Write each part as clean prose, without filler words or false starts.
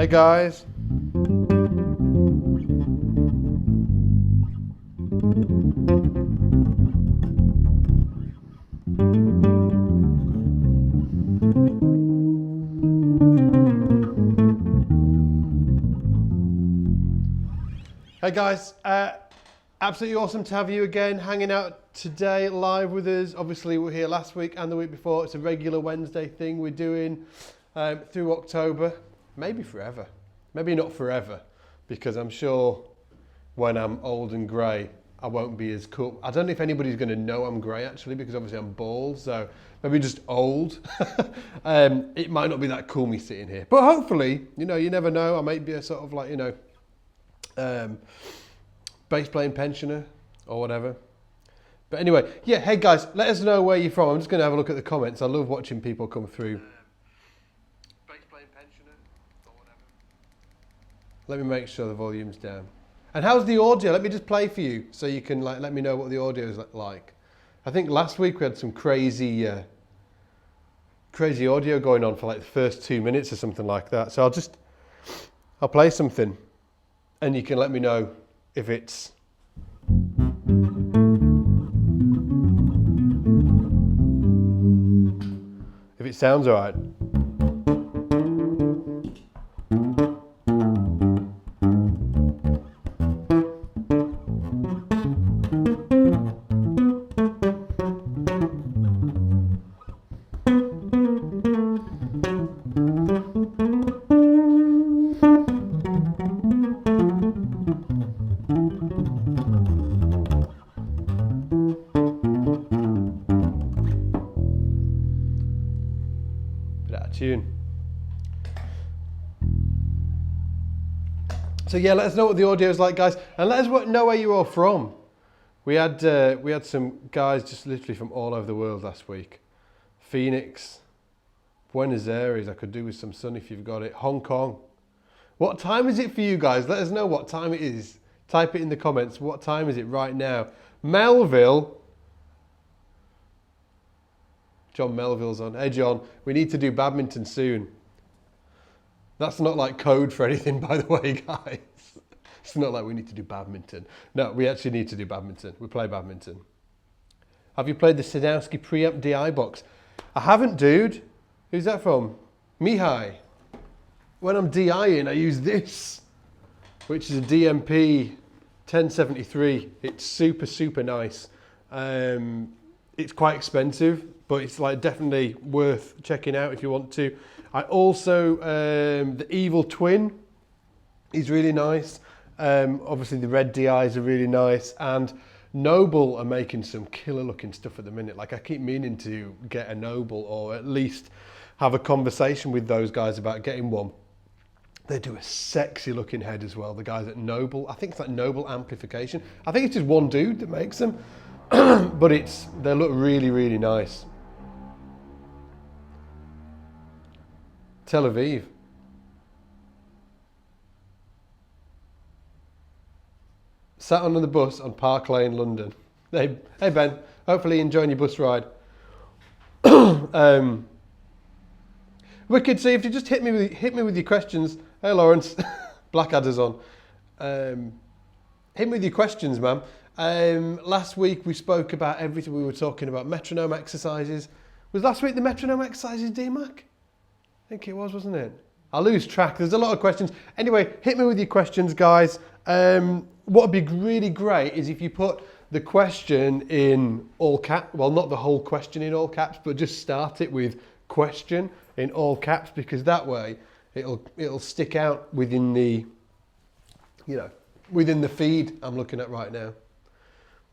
Hey guys. Hey guys, absolutely awesome to have you again hanging out today live with us. Obviously we were here last week and the week before. It's a regular Wednesday thing we're doing through October, maybe forever. Maybe not forever, because I'm sure when I'm old and grey I won't be as cool. I don't know if anybody's going to know I'm grey actually, because obviously I'm bald, so maybe just old. It might not be that cool me sitting here, but hopefully, you know, you never know, I might be a sort of like, you know, bass playing pensioner or whatever. But anyway, yeah, hey guys, let us know where you're from. I'm just going to have a look at the comments. I love watching people come through. Bass playing pensioner or whatever. Let me make sure the volume's down. And how's the audio? Let me just play for you so you can like let me know what the audio is like. I think last week we had some crazy audio going on for like the first 2 minutes or something like that. So I'll play something and you can let me know if it sounds all right. Tune. So yeah, let us know what the audio is like, guys, and let us know where you're all from. We had some guys just literally from all over the world last week. Phoenix, Buenos Aires. I could do with some sun if you've got it. Hong Kong. What time is it for you guys? Let us know what time it is. Type it in the comments. What time is it right now? Melville. John Melville's on. Hey John, we need to do badminton soon. That's not like code for anything, by the way, guys. It's not like we need to do badminton. No, we actually need to do badminton. We play badminton. Have you played the Sadowski preamp DI box? I haven't, dude. Who's that from? Mihai. When I'm DIing, I use this, which is a DMP 1073. It's super, super nice. It's quite expensive, but it's like definitely worth checking out if you want to. I also, the Evil Twin is really nice. Obviously the red DIs are really nice, and Noble are making some killer looking stuff at the minute. Like I keep meaning to get a Noble, or at least have a conversation with those guys about getting one. They do a sexy looking head as well, the guys at Noble. I think it's like Noble Amplification. I think it's just one dude that makes them. But they look really, really nice. Tel Aviv. Sat on the bus on Park Lane, London. Hey Ben, hopefully you're enjoying your bus ride. Wicked, see if you just hit me with your questions. Hey Lawrence, Blackadder's on. Hit me with your questions, man. Last week we spoke about everything. We were talking about metronome exercises. Was last week the metronome exercises, D-Mac? I think it was, wasn't it? I lose track. There's a lot of questions. Anyway, hit me with your questions, guys. What would be really great is if you put the question in all caps. Well, not the whole question in all caps, but just start it with question in all caps, because that way it'll stick out within the, you know, within the feed I'm looking at right now.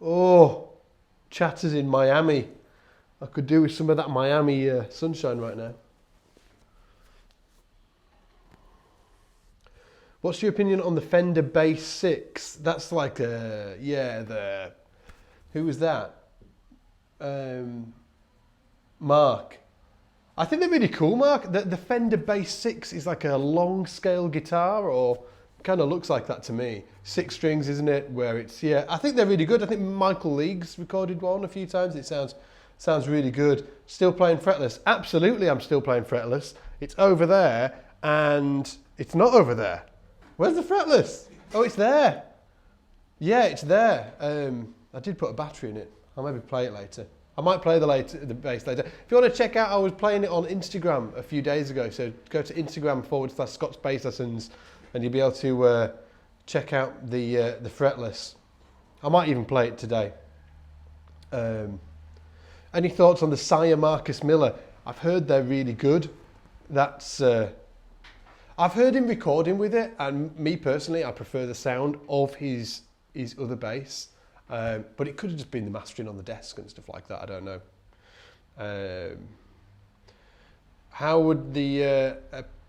Oh, chatters in Miami. I could do with some of that Miami sunshine right now. What's your opinion on the Fender Bass 6? That's like who was that? Mark. I think they're really cool, Mark. The Fender Bass 6 is like a long scale guitar, or kind of looks like that to me. 6 strings, isn't it? Where it's, yeah, I think they're really good. I think Michael League's recorded one a few times. It sounds really good. Still playing fretless? Absolutely, I'm still playing fretless. It's over there, and It's not over there. Where's the fretless? Oh, it's there. Yeah, it's there. I did put a battery in it. I'll maybe play it later. I might play the bass later. If you want to check out, I was playing it on Instagram a few days ago. So go to Instagram/Scott's Bass Lessons, and you'll be able to check out the fretless. I might even play it today. Any thoughts on the Sire Marcus Miller? I've heard they're really good. That's I've heard him recording with it, and me personally, I prefer the sound of his other bass. But it could have just been the mastering on the desk and stuff like that. I don't know. How would the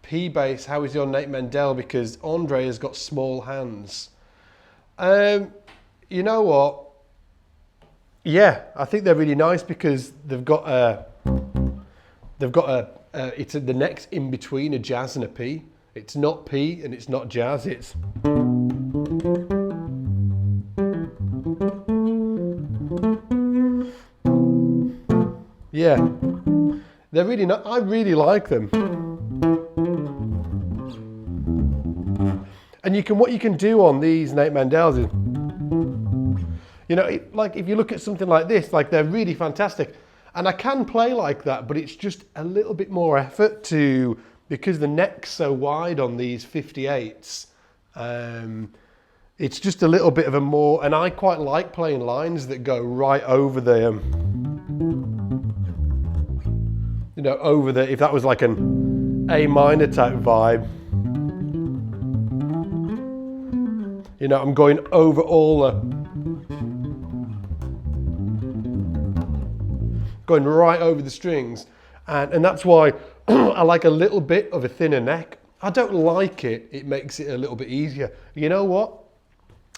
P bass? How is your Nate Mendel? Because Andre has got small hands. You know what? Yeah, I think they're really nice because they've got it's the neck's in between a jazz and a P. It's not P and it's not jazz. It's yeah, they're really not. I really like them. And what you can do on these Nate Mendels is, you know, like if you look at something like this, like they're really fantastic. And I can play like that, but it's just a little bit more effort because the neck's so wide on these 58s. It's just a little bit of a more, and I quite like playing lines that go right over the, you know, over the, if that was like an A minor type vibe, you know, I'm going over all the, going right over the strings. And that's why I like a little bit of a thinner neck. I don't like it. It makes it a little bit easier. You know what?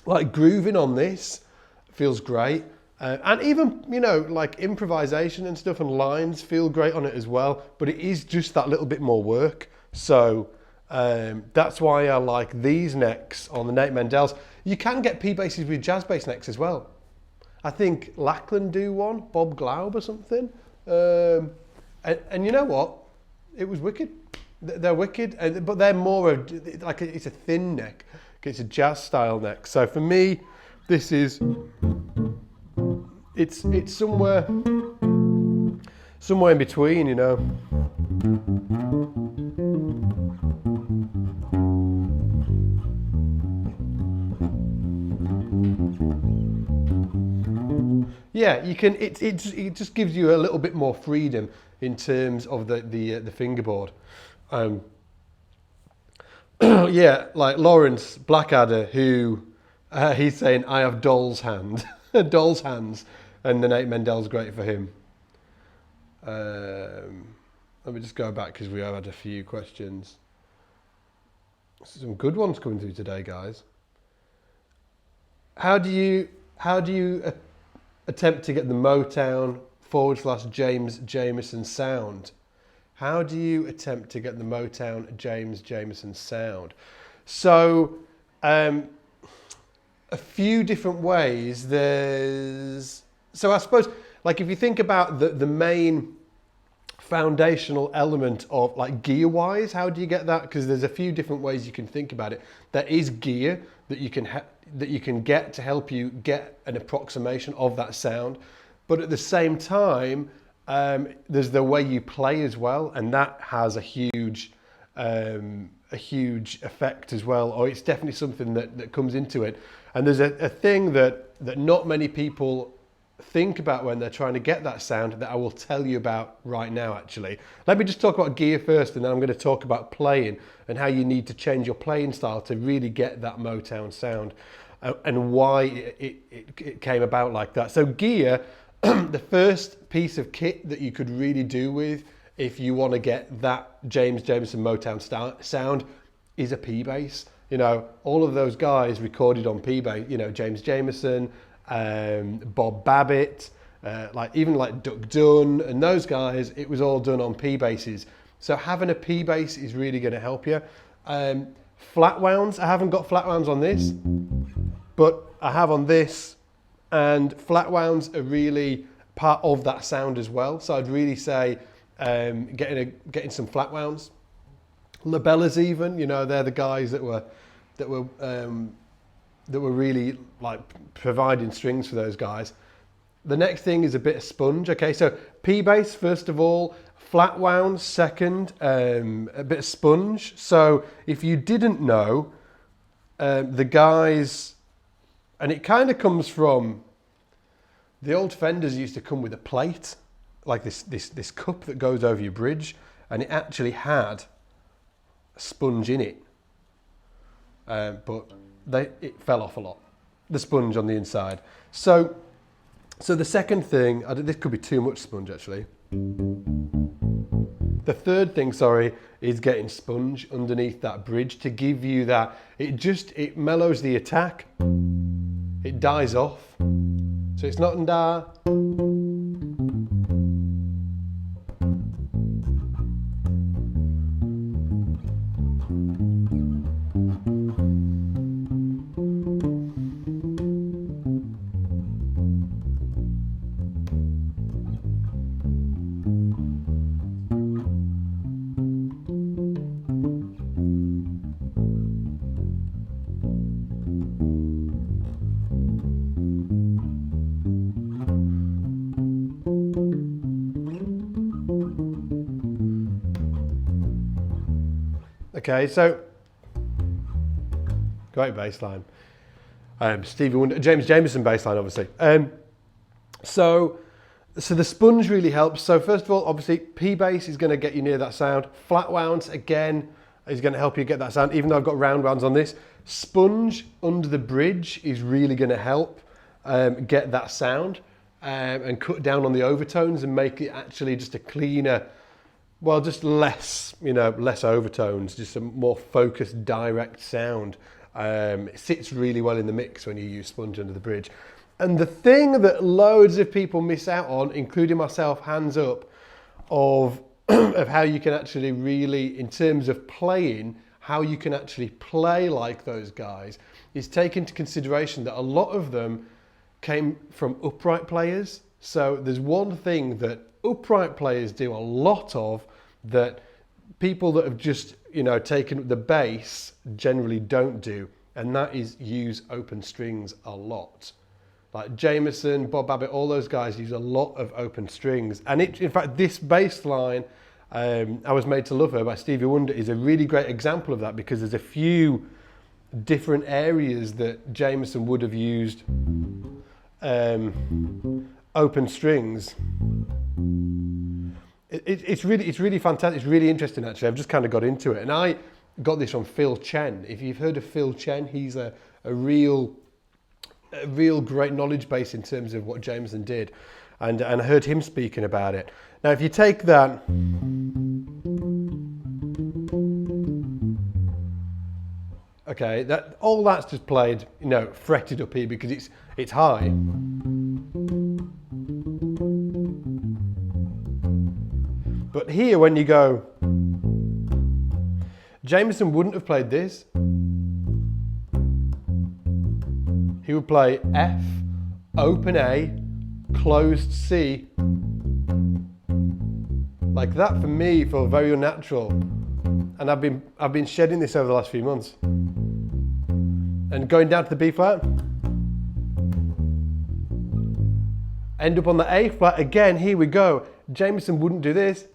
Like grooving on this feels great. And even, you know, like improvisation and stuff and lines feel great on it as well. But it is just that little bit more work. So that's why I like these necks on the Nate Mendels. You can get P basses with jazz bass necks as well. I think Lackland do one, Bob Glaub or something. And you know what? It was wicked. They're wicked, but they're more of, like it's a thin neck. It's a jazz style neck. So for me, this is, it's somewhere in between, you know. Yeah, you can. It just gives you a little bit more freedom in terms of the fingerboard. Yeah, like Lawrence Blackadder, who he's saying I have doll's hand, doll's hands, and the Nate Mendel's great for him. Let me just go back because we have had a few questions. Some good ones coming through today, guys. How do you attempt to get the Motown / James Jamerson sound? How do you attempt to get the Motown James Jamerson sound? So, a few different ways. So I suppose, like if you think about the main foundational element of like gear wise, how do you get that? Because there's a few different ways you can think about it. There is gear that you can get to help you get an approximation of that sound, but at the same time, there's the way you play as well, and that has a huge effect as well. Or it's definitely something that comes into it. And there's a thing that not many people think about when they're trying to get that sound that I will tell you about right now. Actually, let me just talk about gear first, and then I'm going to talk about playing and how you need to change your playing style to really get that Motown sound, and why it came about like that. So gear, the first piece of kit that you could really do with if you want to get that James Jamerson Motown sound is a P bass. You know, all of those guys recorded on P bass. You know, James Jamerson, Bob Babbitt, even Duck Dunn, and those guys. It was all done on P basses. So having a P bass is really going to help you. Flat wounds. I haven't got flat wounds on this, but I have on this. And flat wounds are really part of that sound as well. So I'd really say getting some flat wounds. labellas even, you know, they're the guys that were really like providing strings for those guys. The next thing is a bit of sponge. Okay, so P bass first of all, flat wound second, a bit of sponge. So if you didn't know, the guys, and it kind of comes from the old Fenders used to come with a plate, like this cup that goes over your bridge, and it actually had a sponge in it, but it fell off a lot, the sponge on the inside. So the second thing, this could be too much sponge actually. The third thing, sorry, is getting sponge underneath that bridge to give you that, it mellows the attack, it dies off. So it's not da. Okay, so great bass line. Stevie Wonder, James Jamerson bass line, obviously. So the sponge really helps. So first of all, obviously, P bass is going to get you near that sound. Flat wounds, again, is going to help you get that sound, even though I've got round wounds on this. Sponge under the bridge is really going to help get that sound and cut down on the overtones and make it actually just a cleaner, well, just less, less overtones, just a more focused, direct sound. It sits really well in the mix when you use sponge under the bridge. And the thing that loads of people miss out on, including myself, hands up, of how you can actually really, in terms of playing, how you can actually play like those guys, is take into consideration that a lot of them came from upright players. So there's one thing that upright players do a lot of that people that have just, taken the bass generally don't do, and that is use open strings a lot. Like Jamerson, Bob Abbott, all those guys use a lot of open strings. And in fact, this bass line, I Was Made to Love Her by Stevie Wonder, is a really great example of that, because there's a few different areas that Jamerson would have used open strings. It's really fantastic. It's really interesting, actually. I've just kind of got into it, and I got this from Phil Chen. If you've heard of Phil Chen, he's a real great knowledge base in terms of what Jamerson did, and I heard him speaking about it. Now, if you take that, okay, all that's just played, fretted up here because it's high. But here, when you go, Jamerson wouldn't have played this. He would play F, open A, closed C. Like that, for me, felt very unnatural. And I've been shedding this over the last few months. And going down to the B flat, end up on the A flat again. Here we go. Jamerson wouldn't do this.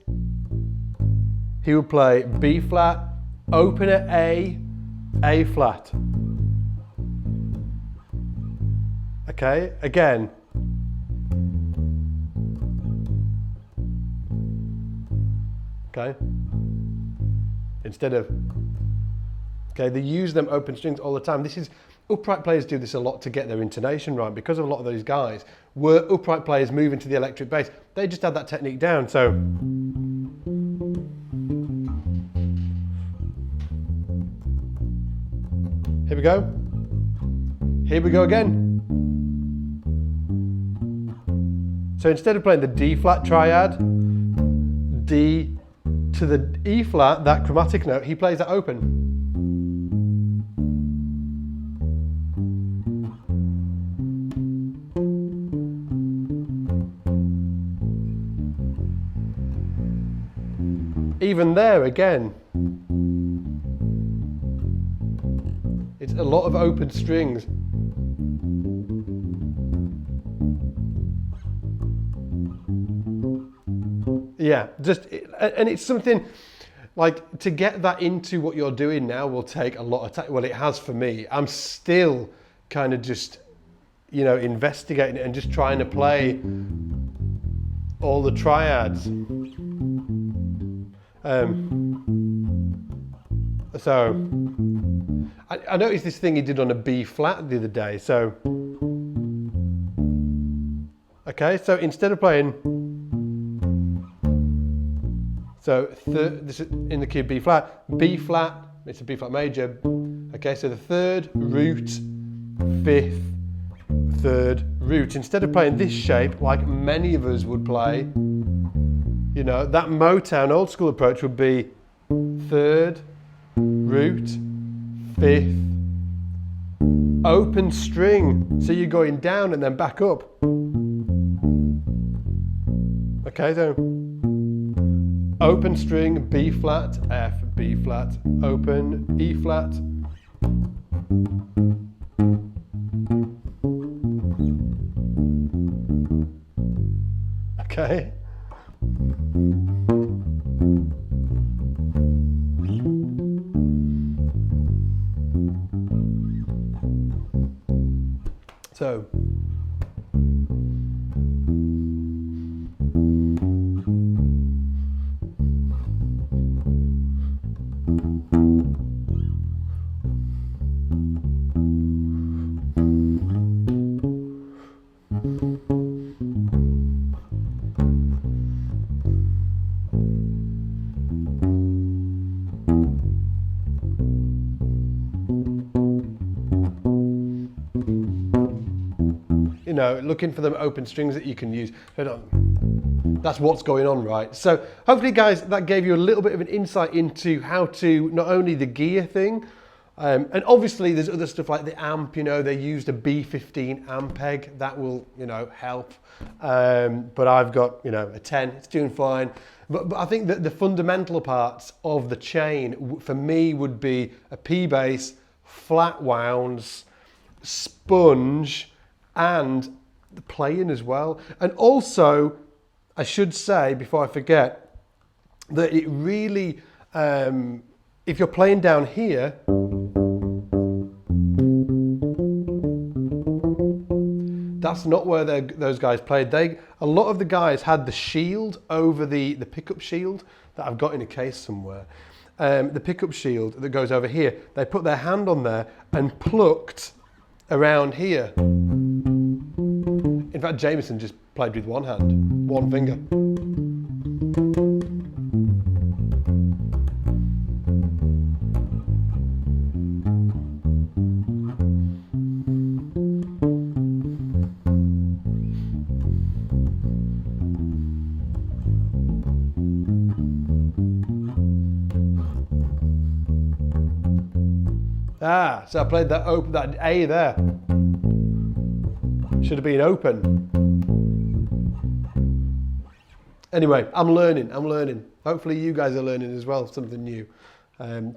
He would play B flat, open at A flat. Okay, again. Okay. Instead of, okay, they use them open strings all the time. Upright players do this a lot to get their intonation right, because a lot of those guys were upright players moving to the electric bass. They just had that technique down. So here we go. Here we go again. So instead of playing the D flat triad, D to the E flat, that chromatic note, he plays that open. Even there again, It's a lot of open strings. Yeah, and it's something like, to get that into what you're doing now will take a lot of time. Well, it has for me. I'm still kind of just, investigating it and just trying to play all the triads. So I noticed this thing he did on a B flat the other day. So, okay, so instead of playing, this is in the key of B flat, it's a B flat major. Okay, so the third, root, fifth, third, root. Instead of playing this shape, like many of us would play, that Motown old school approach would be third, root, fifth, open string. So you're going down and then back up. Okay, so open string, B flat, F, B flat, open, E flat. Okay. So, looking for them open strings that you can use. That's what's going on, right? So hopefully, guys, that gave you a little bit of an insight into how to, not only the gear thing, and obviously there's other stuff like the amp, they used a B15 amp egg, that will, help. But I've got, a 10, it's doing fine. But I think that the fundamental parts of the chain for me would be a P bass, flat wounds, sponge, and the playing as well. And also, I should say, before I forget, that it really, if you're playing down here, that's not where those guys played. A lot of the guys had the shield over the pickup shield that I've got in a case somewhere. The pickup shield that goes over here. They put their hand on there and plucked around here. In fact, Jamerson just played with one hand, one finger. So I played that A there. Should have been open. Anyway, I'm learning. Hopefully you guys are learning as well, something new.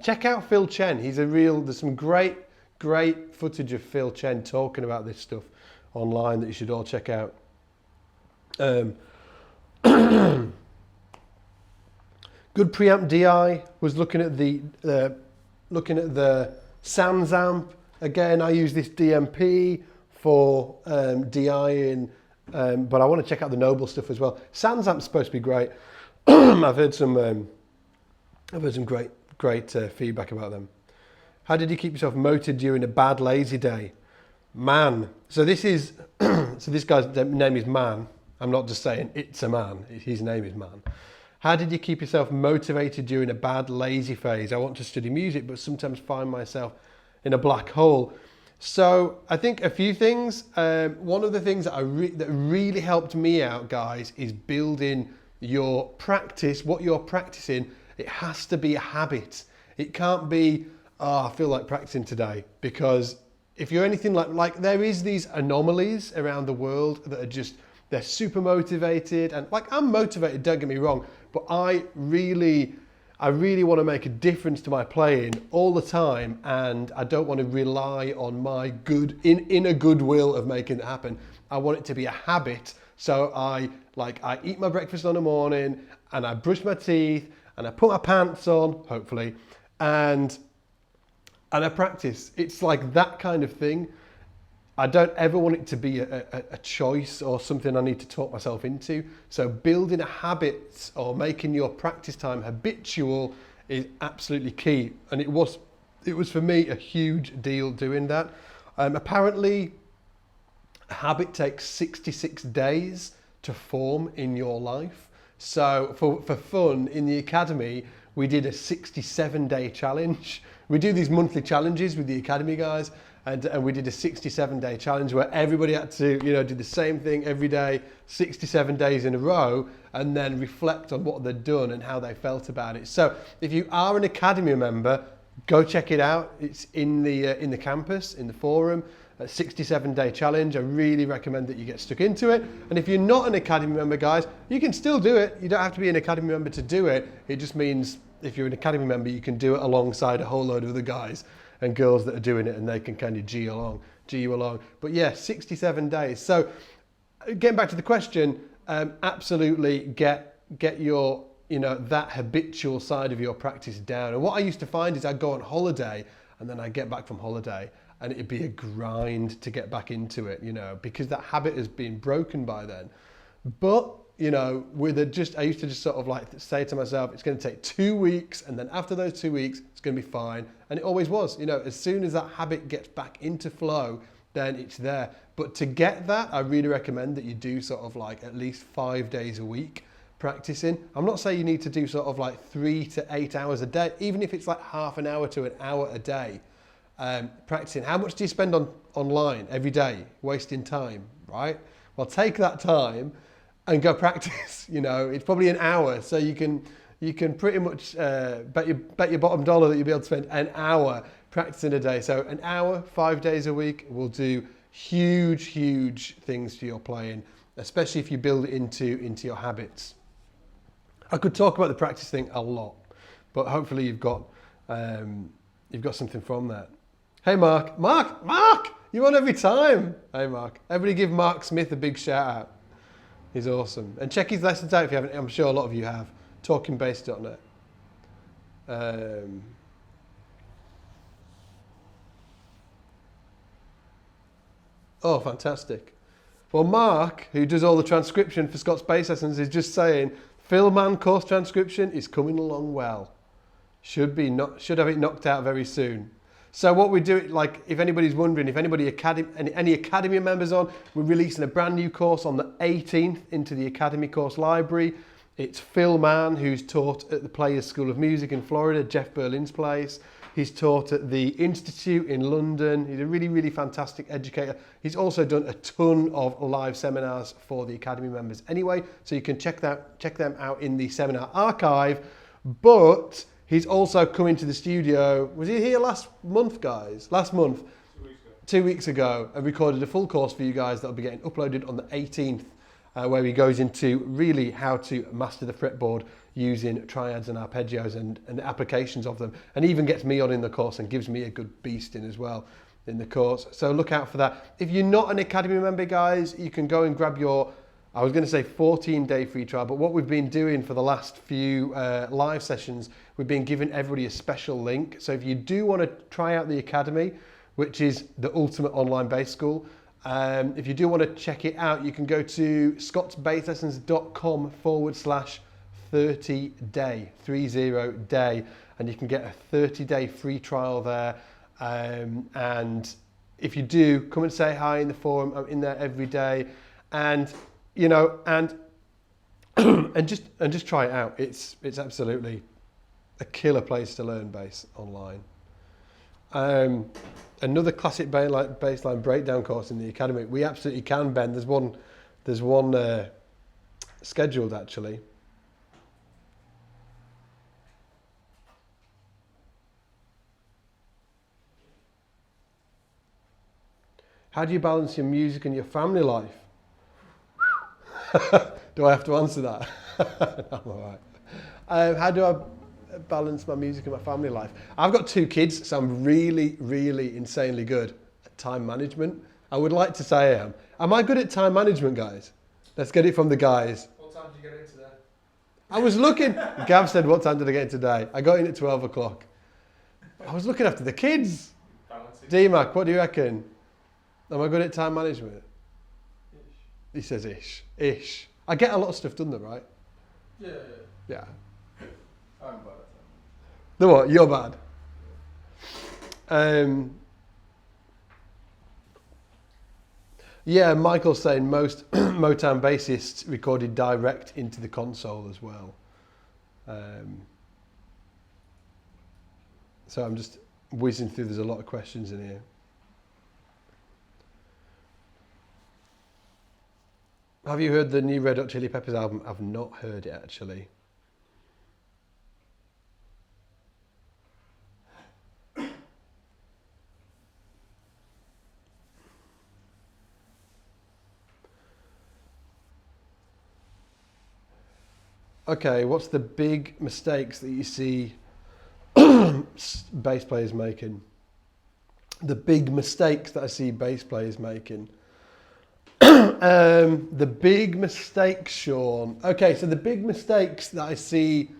Check out Phil Chen. There's some great footage of Phil Chen talking about this stuff online that you should all check out. Good preamp DI was looking at the Sans amp. Again, I use this DMP for DIing, but I want to check out the Noble stuff as well. Sans amp's supposed to be great. I've heard some great feedback about them. How did you keep yourself motivated during a bad lazy day? Man. So this guy's name is Man. I'm not just saying it's a man. His name is Man. How did you keep yourself motivated during a bad lazy phase? I want to study music, but sometimes find myself in a black hole. So I think a few things. One of the things that really helped me out, guys, is building your practice. What you're practicing, it has to be a habit. It can't be, I feel like practicing today, because if you're anything like there is these anomalies around the world that are just, they're super motivated, and like I'm motivated, don't get me wrong, but I I really want to make a difference to my playing all the time, and I don't want to rely on my inner goodwill of making it happen. I want it to be a habit. So I eat my breakfast in the morning, and I brush my teeth, and I put my pants on, hopefully, and I practice. It's like that kind of thing. I don't ever want it to be a choice or something I need to talk myself into. So building a habit or making your practice time habitual is absolutely key. And it was for me a huge deal doing that. Apparently, a habit takes 66 days to form in your life. So for fun, in the academy, we did a 67-day challenge. We do these monthly challenges with the academy guys. And we did a 67-day challenge where everybody had to, do the same thing every day, 67 days in a row, and then reflect on what they'd done and how they felt about it. So if you are an academy member, go check it out. It's in the campus, in the forum, a 67-day challenge. I really recommend that you get stuck into it. And if you're not an academy member, guys, you can still do it. You don't have to be an academy member to do it. It just means if you're an academy member, you can do it alongside a whole load of other guys and girls that are doing it, and they can kind of G you along. But yeah, 67 days. So getting back to the question, absolutely get your, that habitual side of your practice down. And what I used to find is I'd go on holiday, and then I'd get back from holiday, and it'd be a grind to get back into it, because that habit has been broken by then. But I used to just sort of say to myself, it's going to take 2 weeks, and then after those 2 weeks, it's going to be fine. And it always was. As soon as that habit gets back into flow, then it's there. But to get that, I really recommend that you do sort of at least 5 days a week practicing. I'm not saying you need to do sort of 3 to 8 hours a day, even if it's half an hour to an hour a day practicing. How much do you spend online every day, wasting time, right? Well, take that time and go practice. It's probably an hour, so you can pretty much bet your bottom dollar that you'll be able to spend an hour practicing a day. So an hour, 5 days a week will do huge things for your playing, especially if you build it into your habits. I could talk about the practice thing a lot, but hopefully you've got something from that. Hey Mark, you're on every time. Hey Mark, everybody give Mark Smith a big shout out. He's awesome. And check his lessons out if you haven't. I'm sure a lot of you have. Talkingbass.net. Oh, fantastic. Well, Mark, who does all the transcription for Scott's bass lessons, is just saying, Phil Mann course transcription is coming along well. Should have it knocked out very soon. So what we do, if anybody's wondering, if any academy members on, we're releasing a brand new course on the 18th into the academy course library. It's Phil Mann, who's taught at the Players School of Music in Florida, Jeff Berlin's place. He's taught at the Institute in London. He's a really fantastic educator. He's also done a ton of live seminars for the academy members anyway, so you can check them out in the seminar archive. But he's also come into the studio. Was he here last month, guys? Last month, 2 weeks ago, and recorded a full course for you guys that'll be getting uploaded on the 18th, where he goes into really how to master the fretboard using triads and arpeggios and the applications of them, and even gets me on in the course and gives me a good beasting as well in the course. So look out for that. If you're not an academy member, guys, you can go and grab your, I was going to say 14-day free trial, but what we've been doing for the last few live sessions, we've been giving everybody a special link. So if you do want to try out the academy, which is the ultimate online bass school, if you do want to check it out, you can go to scottsbasslessons.com/30day, 30day, and you can get a 30-day free trial there. And if you do, come and say hi in the forum. I'm in there every day, and and just try it out. It's absolutely a killer place to learn bass online. Another classic bassline breakdown course in the academy. We absolutely can, Ben. There's one scheduled actually. How do you balance your music and your family life? Do I have to answer that? I'm all right. balance my music and my family life. I've got 2 kids, so I'm really, really insanely good at time management. I would like to say I am. Am I good at time management, guys? Let's get it from the guys. What time did you get in today? I was looking. Gav said, what time did I get in today? I got in at 12 o'clock. I was looking after the kids. D-Mac, what do you reckon? Am I good at time management? Ish. He says ish. Ish. I get a lot of stuff done though, right? Yeah. Yeah. I'm bad at that. The what? You're bad. Yeah, Michael's saying most Motown bassists recorded direct into the console as well. So I'm just whizzing through. There's a lot of questions in here. Have you heard the new Red Hot Chili Peppers album? I've not heard it actually. Okay, what's the big mistakes that you see bass players making? The big mistakes that I see bass players making. The big mistakes, Sean. Okay, so the big mistakes that I see.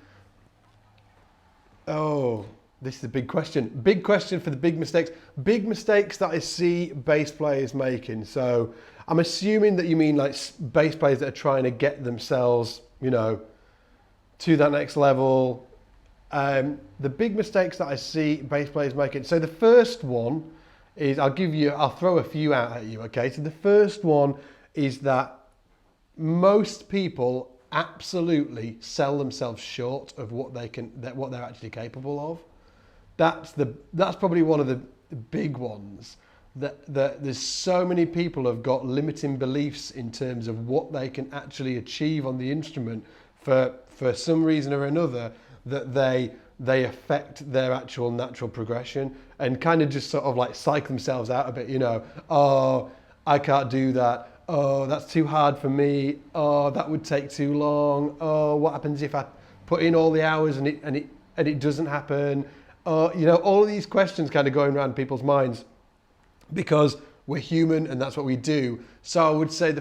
Oh, this is a big question. Big question for the big mistakes. Big mistakes that I see bass players making. So I'm assuming that you mean like bass players that are trying to get themselves, you know, to that next level. The big mistakes that I see bass players making. So the first one is, I'll throw a few out at you, okay? So the first one is that most people absolutely sell themselves short of what they're actually capable of. That's probably one of the big ones. That there's so many people have got limiting beliefs in terms of what they can actually achieve on the instrument for some reason or another, that they affect their actual natural progression and kind of just sort of like psych themselves out a bit, you know. Oh, I can't do that. Oh, that's too hard for me. Oh, that would take too long. Oh, what happens if I put in all the hours and it doesn't happen? Oh, you know, all of these questions kind of going around people's minds because we're human and that's what we do. So I would say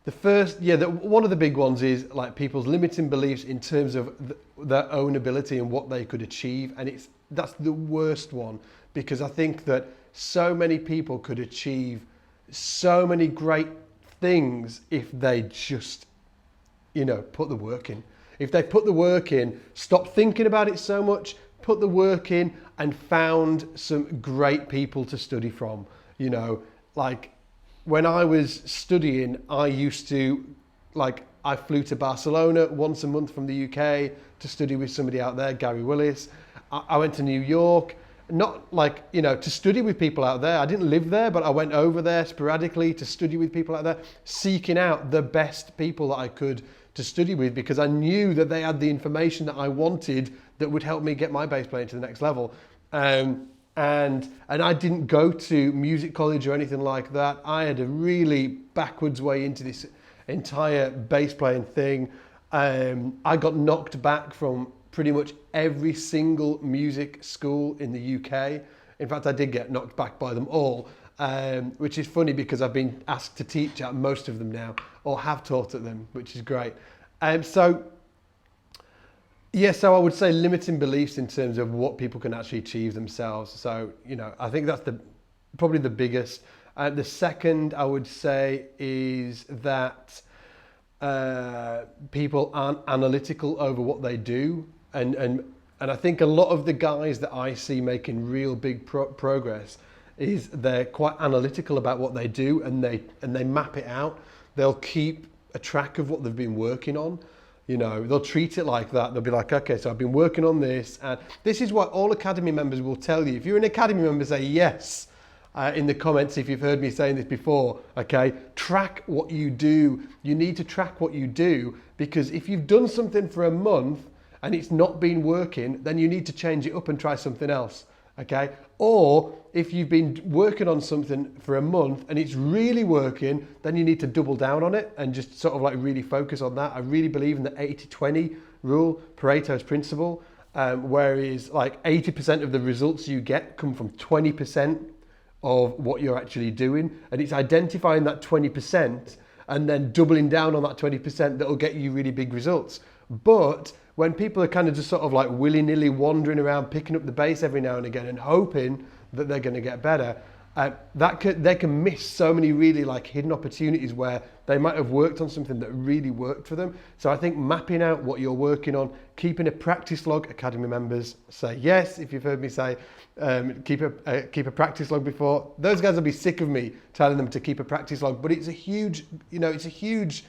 one of the big ones is like people's limiting beliefs in terms of their own ability and what they could achieve, and that's the worst one, because I think that so many people could achieve so many great things if they just, you know, put the work in. If they put the work in, stop thinking about it so much, put the work in, and found some great people to study from, you know, like. When I was studying, I flew to Barcelona once a month from the UK to study with somebody out there, Gary Willis. I went to New York, not like, you know, to study with people out there. I didn't live there, but I went over there sporadically to study with people out there, seeking out the best people that I could to study with, because I knew that they had the information that I wanted that would help me get my bass playing to the next level. And I didn't go to music college or anything like that. I had a really backwards way into this entire bass playing thing. I got knocked back from pretty much every single music school in the UK. In fact, I did get knocked back by them all, which is funny because I've been asked to teach at most of them now, or have taught at them, which is great. So I would say limiting beliefs in terms of what people can actually achieve themselves. So, you know, I think that's probably the biggest. The second I would say is that people aren't analytical over what they do. And I think a lot of the guys that I see making real big progress is they're quite analytical about what they do, and they map it out. They'll keep a track of what they've been working on. You know, they'll treat it like that. They'll be like, okay, so I've been working on this. And this is what all Academy members will tell you. If you're an Academy member, say yes in the comments if you've heard me saying this before, okay? Track what you do. You need to track what you do, because if you've done something for a month and it's not been working, then you need to change it up and try something else, okay? Or if you've been working on something for a month and it's really working, then you need to double down on it and just sort of like really focus on that. I really believe in the 80-20 rule, Pareto's principle, whereas like 80% of the results you get come from 20% of what you're actually doing. And it's identifying that 20% and then doubling down on that 20% that'll get you really big results. But when people are kind of just sort of like willy-nilly wandering around, picking up the bass every now and again and hoping that they're going to get better, they can miss so many really like hidden opportunities where they might have worked on something that really worked for them. So I think mapping out what you're working on, keeping a practice log, Academy members say yes, if you've heard me say keep a practice log before. Those guys will be sick of me telling them to keep a practice log, but it's a huge, it's a huge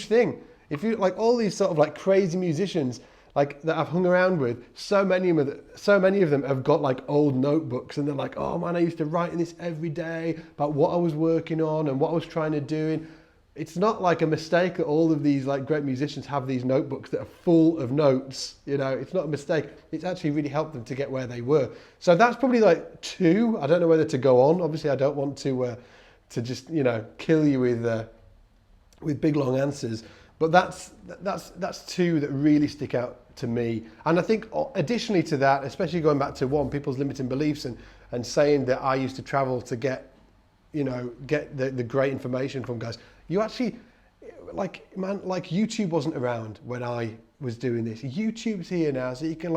thing. If you like all these sort of like crazy musicians like that I've hung around with, so many of them have got like old notebooks and they're like, oh man, I used to write in this every day about what I was working on and what I was trying to do. It's not like a mistake that all of these like great musicians have these notebooks that are full of notes. It's not a mistake. It's actually really helped them to get where they were. So that's probably like 2. I don't know whether to go on. Obviously, I don't want to just kill you with big long answers. But that's 2 that really stick out to me. And I think additionally to that, especially going back to 1, people's limiting beliefs and saying that I used to travel to get the great information from guys. You actually, like YouTube wasn't around when I was doing this. YouTube's here now, so you can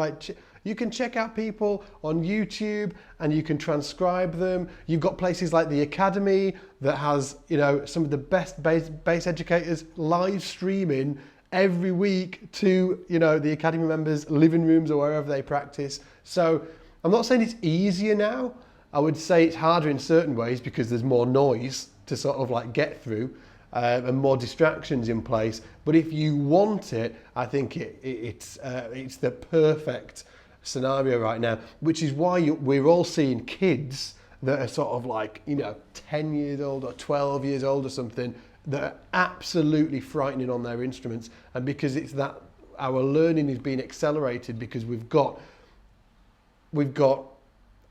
you can check out people on YouTube and you can transcribe them. You've got places like the Academy that has, some of the best bass educators live streaming every week to, the Academy members' living rooms or wherever they practice. So I'm not saying it's easier now. I would say it's harder in certain ways because there's more noise to sort of like get through and more distractions in place. But if you want it, I think it's the perfect scenario right now, which is why we're all seeing kids that are sort of like, 10 years old or 12 years old or something that are absolutely frightening on their instruments. And because it's that our learning is being accelerated because we've got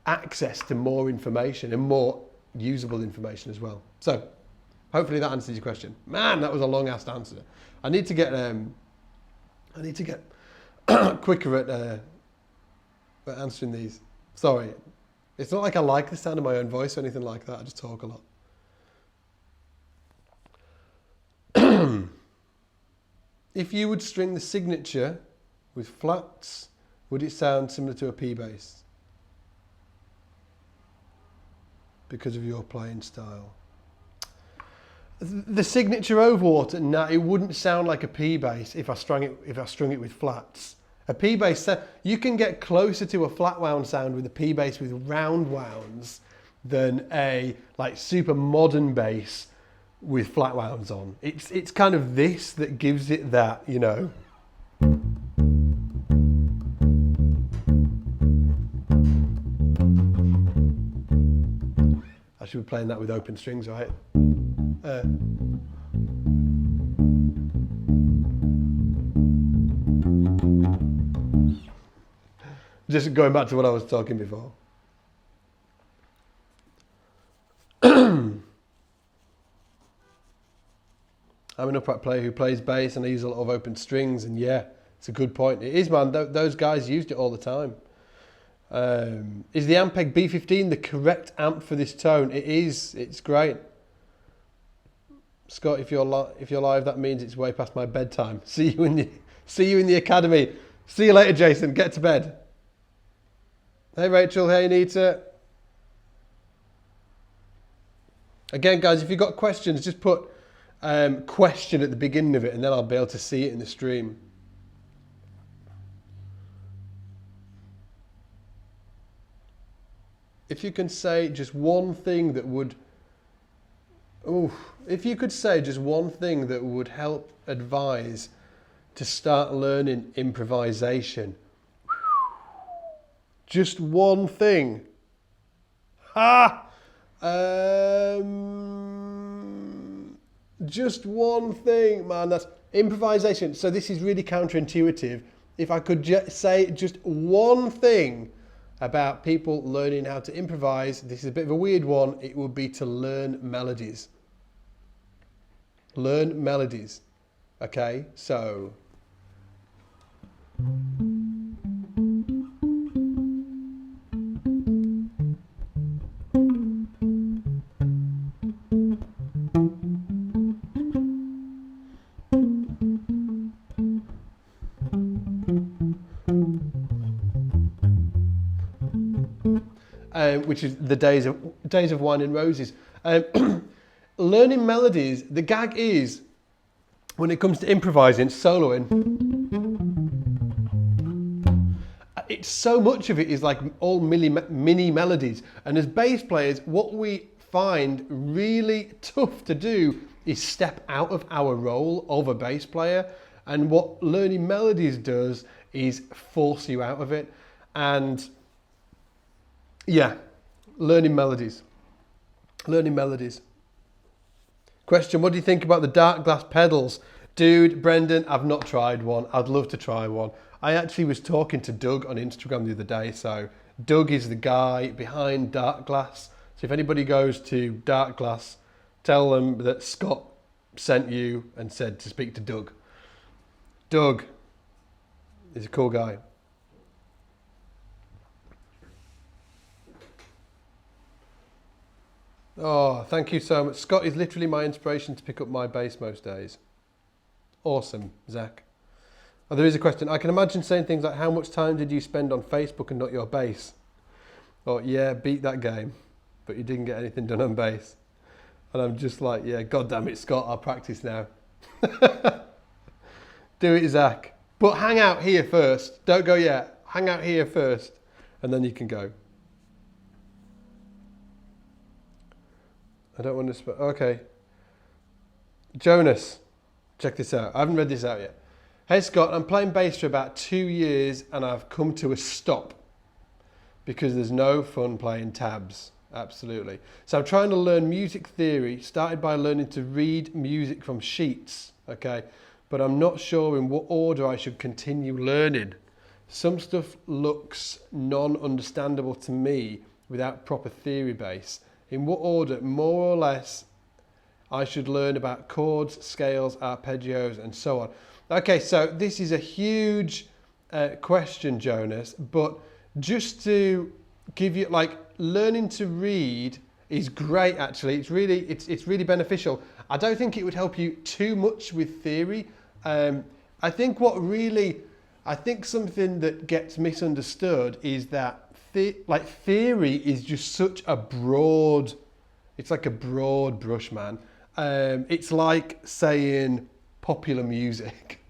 access to more information and more usable information as well. So hopefully that answers your question. Man, that was a long ass answer. I need to get quicker at answering these. Sorry. It's not like I like the sound of my own voice or anything like that. I just talk a lot. If you would string the signature with flats, would it sound similar to a P bass? Because of your playing style. The signature overwater, no, it wouldn't sound like a P bass if I strung it with flats. A P bass, you can get closer to a flat wound sound with a P bass with round wounds than a like super modern bass with flat wounds on. It's kind of this that gives it that, I should be playing that with open strings, right? Just going back to what I was talking before. I'm an upright player who plays bass and I use a lot of open strings, and yeah, it's a good point. It is, man. Those guys used it all the time. Is the Ampeg B15 the correct amp for this tone? It is. It's great. Scott, if you're live, that means it's way past my bedtime. See you in the Academy. See you later, Jason. Get to bed. Hey, Rachel. Hey, Anita. Again, guys, if you've got questions, just put question at the beginning of it, and then I'll be able to see it in the stream. If you can say just one thing that would... if you could say just one thing that would help advise to start learning improvisation. Just one thing. Just one thing, man. That's improvisation. So this is really counterintuitive. If I could say just one thing about people learning how to improvise, this is a bit of a weird one, it would be to learn melodies. Learn melodies. Okay, so Which is the days of Wine and Roses. Learning melodies. The gag is when it comes to improvising, soloing. It's so much of it is like all mini melodies, and as bass players, what we find really tough to do is step out of our role of a bass player. And what learning melodies does is force you out of it. And yeah, learning melodies. Question, what do you think about the dark glass pedals? Dude, Brendan, I've not tried one. I'd love to try one. I actually was talking to Doug on Instagram the other day. So Doug is the guy behind Dark Glass. So if anybody goes to Dark Glass, tell them that Scott sent you and said to speak to Doug. Doug is a cool guy. Oh, thank you so much. Scott is literally my inspiration to pick up my bass most days. Awesome, Zach. Oh, there is a question. I can imagine saying things like, how much time did you spend on Facebook and not your bass? Or, yeah, beat that game, but you didn't get anything done on bass. And I'm just like, yeah, God damn it, Scott, I'll practice now. Do it, Zach. But hang out here first. Don't go yet. Hang out here first, and then you can go. I don't want to... Okay. Jonas, check this out. I haven't read this out yet. Hey, Scott, I'm playing bass for about 2 years, and I've come to a stop because there's no fun playing tabs. Absolutely. So I'm trying to learn music theory. Started by learning to read music from sheets, okay? But I'm not sure in what order I should continue learning. Some stuff looks non-understandable to me without proper theory base. In what order, more or less, I should learn about chords, scales, arpeggios, and so on. Okay, so this is a huge question, Jonas, but just to give you, like, learning to read is great, actually. It's really beneficial. I don't think it would help you too much with theory. I think something that gets misunderstood is that theory is just such a broad, it's like a broad brush, man. It's like saying popular music,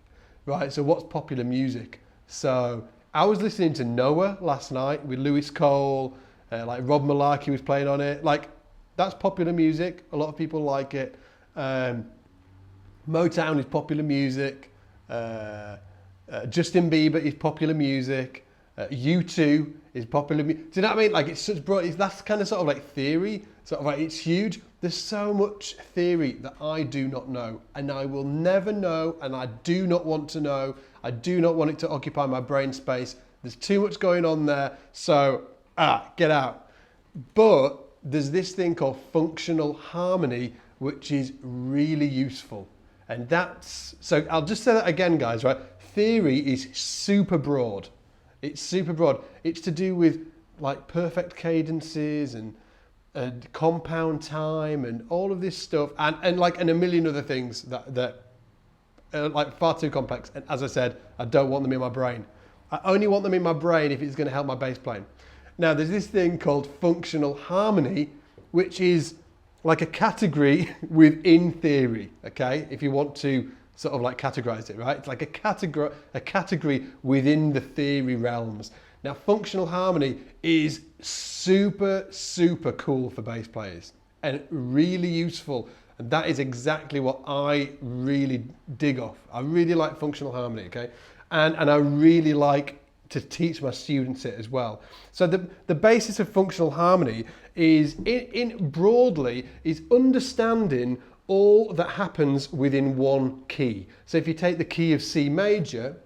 right? So what's popular music? So I was listening to Noah last night with Lewis Cole, like Rob Malarkey was playing on it. Like, that's popular music. A lot of people like it. Motown is popular music. Justin Bieber is popular music. U2 is popular music. Do you know what I mean? Like, it's such broad, that's kind of sort of like theory. Sort of like, it's huge. There's so much theory that I do not know, and I will never know, and I do not want to know. I do not want it to occupy my brain space. There's too much going on there, so get out. But there's this thing called functional harmony, which is really useful. And so I'll just say that again, guys, right? Theory is super broad. It's super broad. It's to do with like perfect cadences and compound time and all of this stuff, and a million other things that are like far too complex. And as I said, I don't want them in my brain. I only want them in my brain if it's going to help my bass playing. Now, there's this thing called functional harmony, which is like a category within theory, okay? If you want to sort of like categorize it, right? It's like a category within the theory realms. Now, functional harmony is super, super cool for bass players and really useful. And that is exactly what I really dig off. I really like functional harmony, okay? And I really like to teach my students it as well. So the basis of functional harmony is, in broadly, is understanding all that happens within one key. So if you take the key of C major,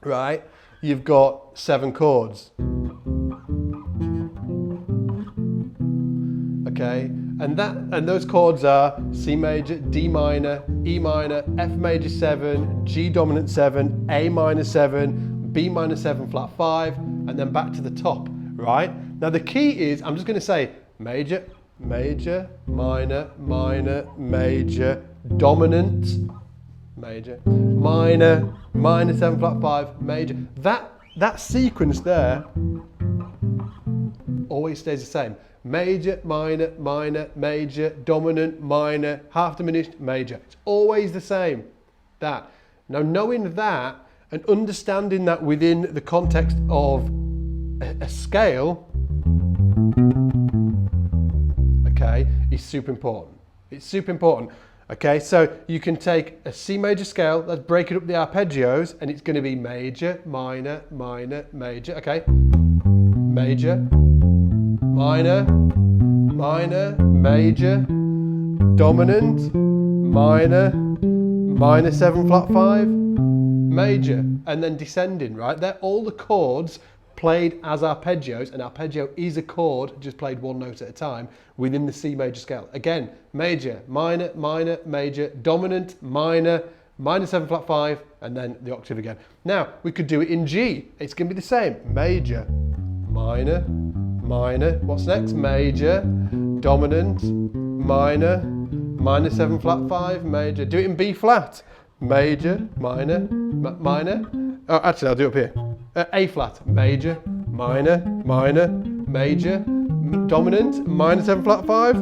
right, you've got 7 chords. Okay, and those chords are C major, D minor, E minor, F major 7, G dominant 7, A minor 7, B minor 7 flat 5, and then back to the top, right? Now the key is, I'm just going to say major, major, minor, minor, major, dominant, major, minor, minor 7 flat 5, major. That sequence there always stays the same. Major, minor, minor, major, dominant, minor, half diminished, major. It's always the same. That. Now knowing that and understanding that within the context of a scale, okay, is super important. It's super important. Okay, so you can take a C major scale, let's break it up the arpeggios, and it's going to be major, minor, minor, major, okay? Major, minor, minor, major, dominant, minor, minor 7 flat 5, major, and then descending, right? They're all the chords played as arpeggios. An arpeggio is a chord just played one note at a time within the C major scale. Again, major, minor, minor, major, dominant, minor, minor 7 flat 5, and then the octave again. Now, we could do it in G. It's going to be the same. Major, minor, minor. What's next? Major, dominant, minor, minor 7 flat 5, major. Do it in B flat. Major, minor, minor. Oh, actually, I'll do it up here. A flat, major, minor, minor, major, dominant, minor 7 flat 5.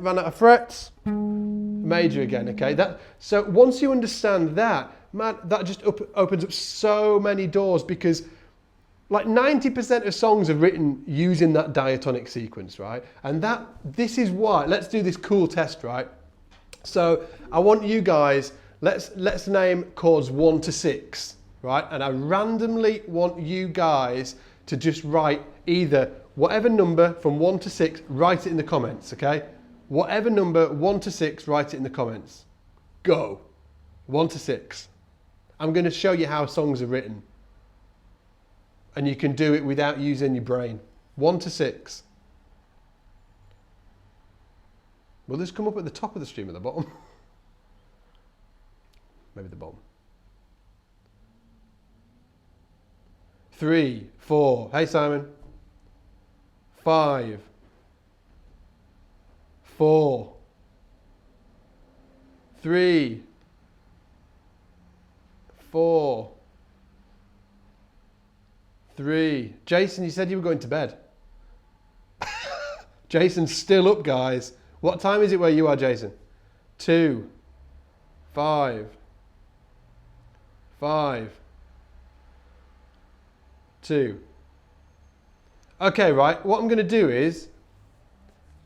Ran out of frets. Major again, okay? So once you understand that, man, that just opens up so many doors, because like 90% of songs are written using that diatonic sequence, right? And this is why, let's do this cool test, right? So I want you guys, let's name chords 1 to 6, right? And I randomly want you guys to just write either whatever number from 1 to 6, write it in the comments, okay? Whatever number 1 to 6, write it in the comments. Go. 1 to 6. I'm going to show you how songs are written. And you can do it without using your brain. 1 to 6. Will this come up at the top of the stream or the bottom? Maybe the bottom. 3, 4. Hey, Simon. 5, 4, 3, 4, 3. Jason, you said you were going to bed. Jason's still up, guys. What time is it where you are, Jason? 2, 5, 5, 2. Okay, right, what I'm going to do is,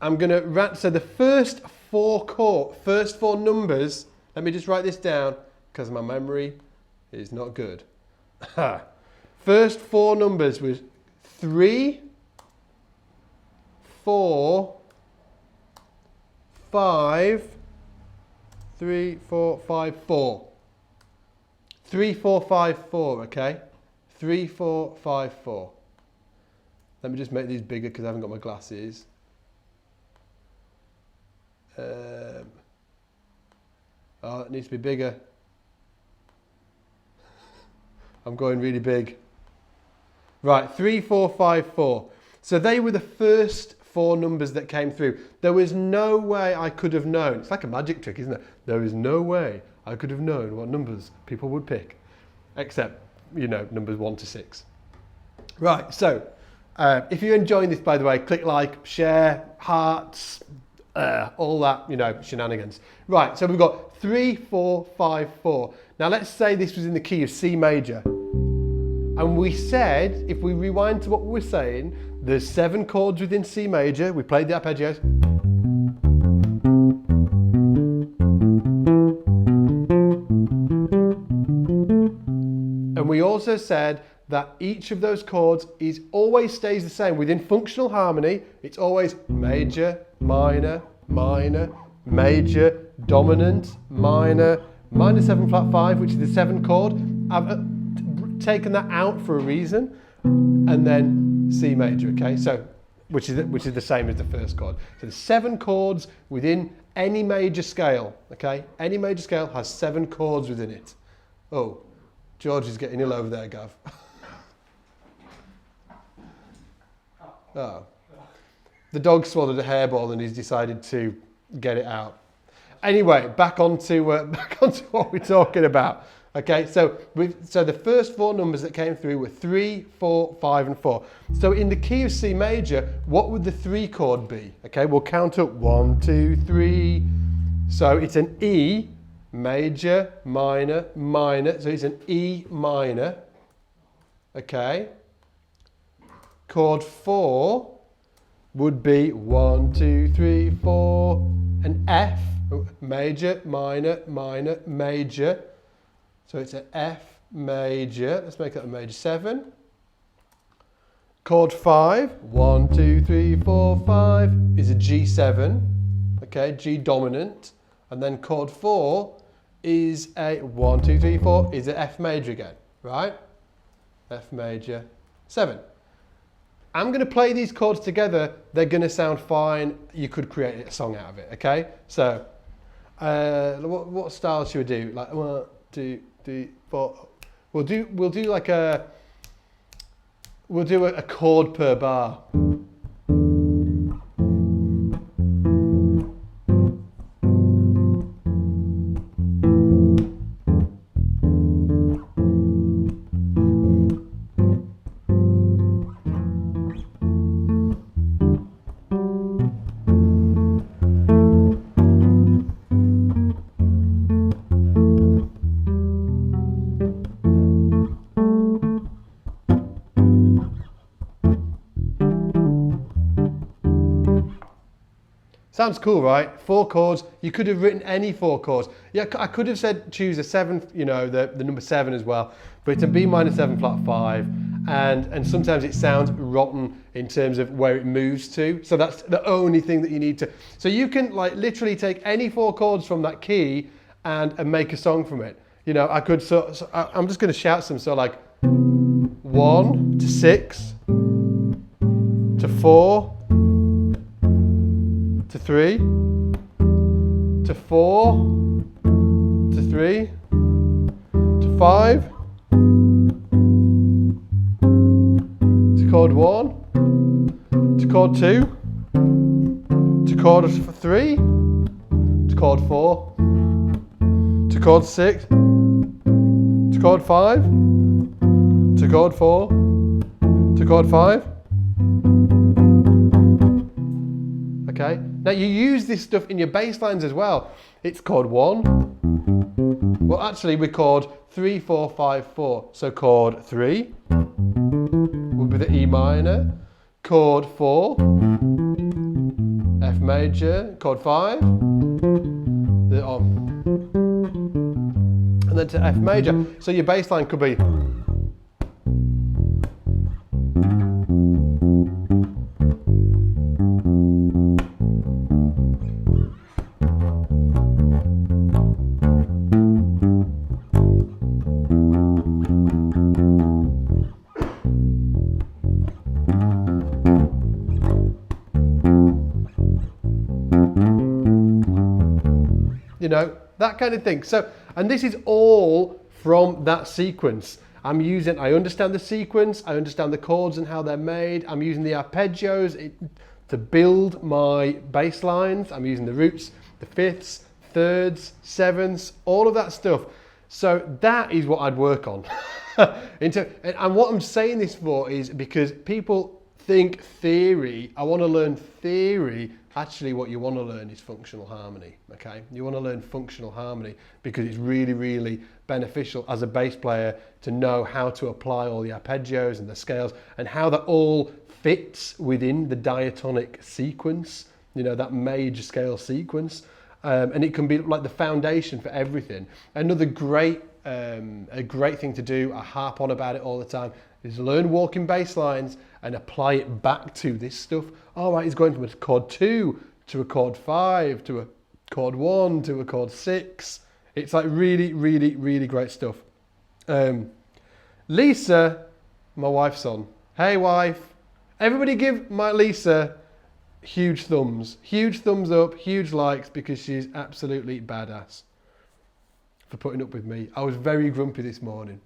I'm going to, so the first four numbers, let me just write this down, because my memory is not good. First 4 numbers was 3, 4, 5, 3, 4, 5, 4. 3, 4, 5, 4, okay? 3, 4, 5, 4. Let me just make these bigger because I haven't got my glasses. Oh, it needs to be bigger. I'm going really big. Right, 3, 4, 5, 4. So they were the first 4 numbers that came through. There was no way I could have known. It's like a magic trick, isn't it? There is no way I could have known what numbers people would pick, except, you know, numbers 1 to 6. Right, so if you're enjoying this, by the way, click like, share, hearts, all that, you know, shenanigans. Right, so we've got 3, 4, 5, 4. Now let's say this was in the key of C major. And we said, if we rewind to what we were saying, there's 7 chords within C major. We played the arpeggios. And we also said that each of those chords always stays the same. Within functional harmony, it's always major, minor, minor, major, dominant, minor, minor 7 flat 5, which is the 7 chord. I've taken that out for a reason, and then C major, okay? So, which is the same as the first chord. So there's 7 chords within any major scale, okay? Any major scale has 7 chords within it. Oh, George is getting ill over there, Gav. Oh. The dog swallowed a hairball and he's decided to get it out. Anyway, back onto what we're talking about. Okay, so the first four numbers that came through were 3, 4, 5, and 4. So in the key of C major, what would the 3 chord be? Okay, we'll count up 1, 2, 3. So it's an E major, minor, minor. So it's an E minor. Okay. Chord 4 would be 1, 2, 3, 4, an F, major, minor, minor, major. So it's an F major. Let's make that a major 7. Chord 5, 1, 2, 3, 4, 5 is a G7. Okay, G dominant. And then chord 4 is a 1, 2, 3, 4 is an F major again, right? F major 7. I'm going to play these chords together. They're going to sound fine. You could create a song out of it, okay? So, what style should we do? Like 1, 2, 3, 4. We'll do like a chord per bar. Sounds cool, right? 4 chords. You could have written any 4 chords. Yeah, I could have said choose a 7th, you know, the number 7 as well. But it's a B minor 7 flat 5. And sometimes it sounds rotten in terms of where it moves to. So that's the only thing that you need to. So you can like literally take any 4 chords from that key and make a song from it. You know, I could, I'm just going to shout some. So like 1 to 6 to 4 to 3 to 4 to 3 to 5 to chord 1 to chord 2 to chord 3 to chord 4 to chord 6 to chord 5 to chord 4 to chord 5. Okay. Now you use this stuff in your bass lines as well. It's chord 1. Well, actually we chord 3, 4, 5, 4. So chord 3 will be the E minor. Chord 4, F major. Chord 5, the and then to F major. So your bass line could be. You know, that kind of thing. So, and this is all from that sequence. I understand the sequence, I understand the chords and how they're made. I'm using the arpeggios to build my bass lines. I'm using the roots, the fifths, thirds, sevenths, all of that stuff. So that is what I'd work on. And what I'm saying this for is because people think theory, I want to learn theory. Actually, what you want to learn is functional harmony, okay? You want to learn functional harmony because it's really, really beneficial as a bass player to know how to apply all the arpeggios and the scales and how that all fits within the diatonic sequence, you know, that major scale sequence. And it can be like the foundation for everything. Another great thing to do, I harp on about it all the time, is learn walking bass lines and apply it back to this stuff. All right, he's going from a chord 2 to a chord 5 to a chord 1 to a chord 6. It's like really, really, really great stuff. Lisa, my wife's on. Hey, wife. Everybody give my Lisa huge thumbs up, huge likes, because she's absolutely badass for putting up with me. I was very grumpy this morning.